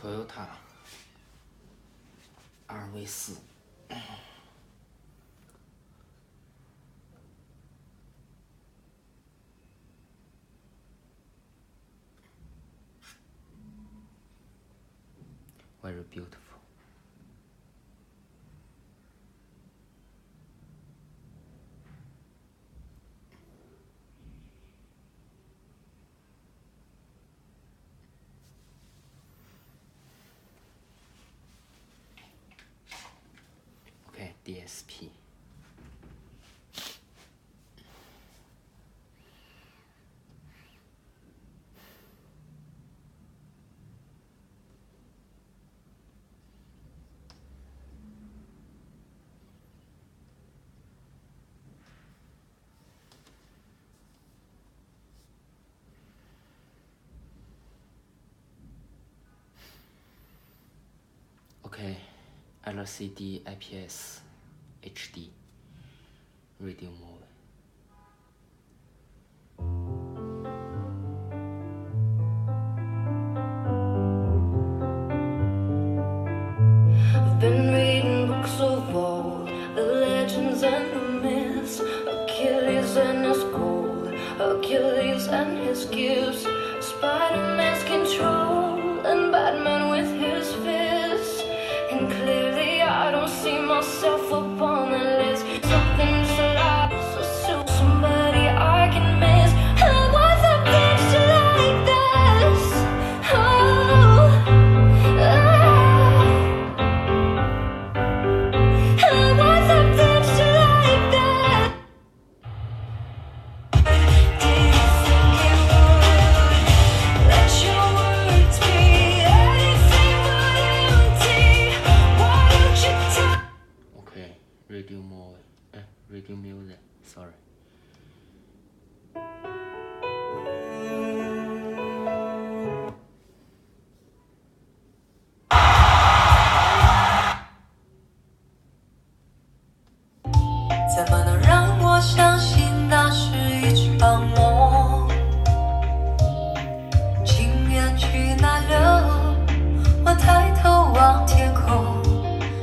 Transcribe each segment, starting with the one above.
Toyota RAV4。Very beautiful. Okay, DSP. Okay, LCD IPS HD radio mode. I've been reading books of old, the legends and the myths, Achilles and his gold, Achilles and his gifts, Spider-Man's control, and Batman with his fists. And clearly I don't see myself upon the list. Something so loud, so somebody I can miss. I was a picture like this. Oh, I was a picture like that. Did you think it would let your words be anything but empty? Why don't you tell? Okay, radio mode. Radio music. Sorry.怎么能让我相信那是一场梦？情缘去哪了？我抬头望天空，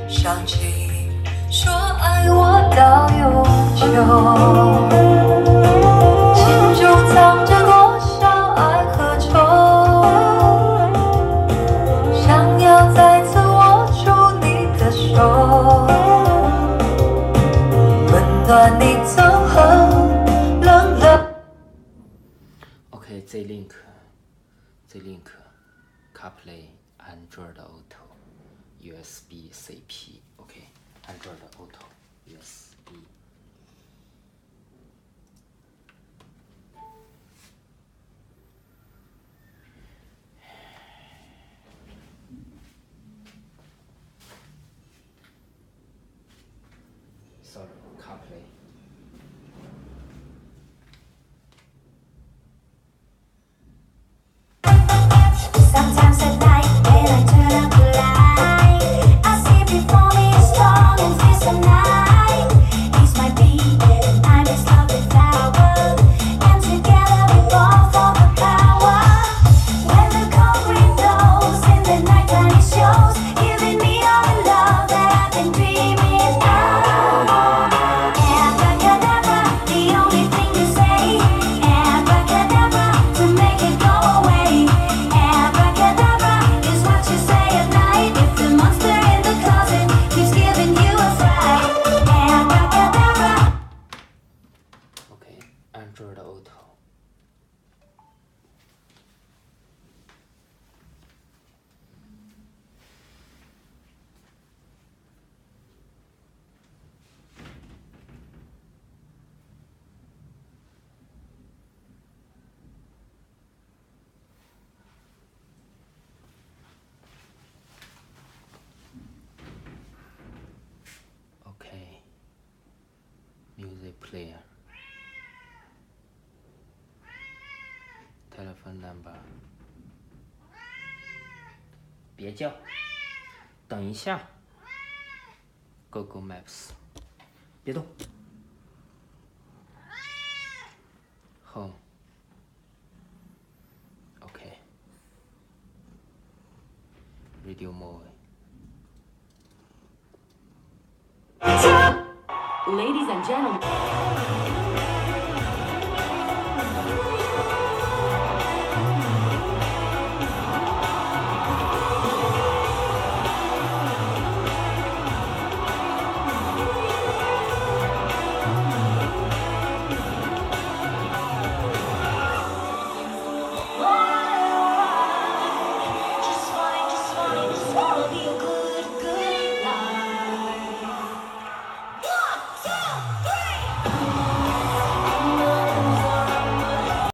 想起说爱我到永久，心中藏着多少爱和愁，想要再次握住你的手。Okay, Z-Link, CarPlay, Android Auto, USB CP. Okay, Android Auto, USB. Sorry, CarPlay. Sometimes at night when I turn up the light, I see before me a storm and feels so night. It's my beat and I'm his lovely flower, and together we fall for the power. When the cold wind blows in the nighttime it shows, giving me all the love that I've been dreaming of. Abracadabra, the only thing you say. Abracadabra, to make it go away. Abracadabra is what you say at night if the monster in the closet keeps giving you a fright. Abracadabra. Okay, Android Auto. Okay, music player. Telephone number. 别叫，等一下。Google Maps. 别动。Home. Okay. radio mode. Ladies and gentlemen.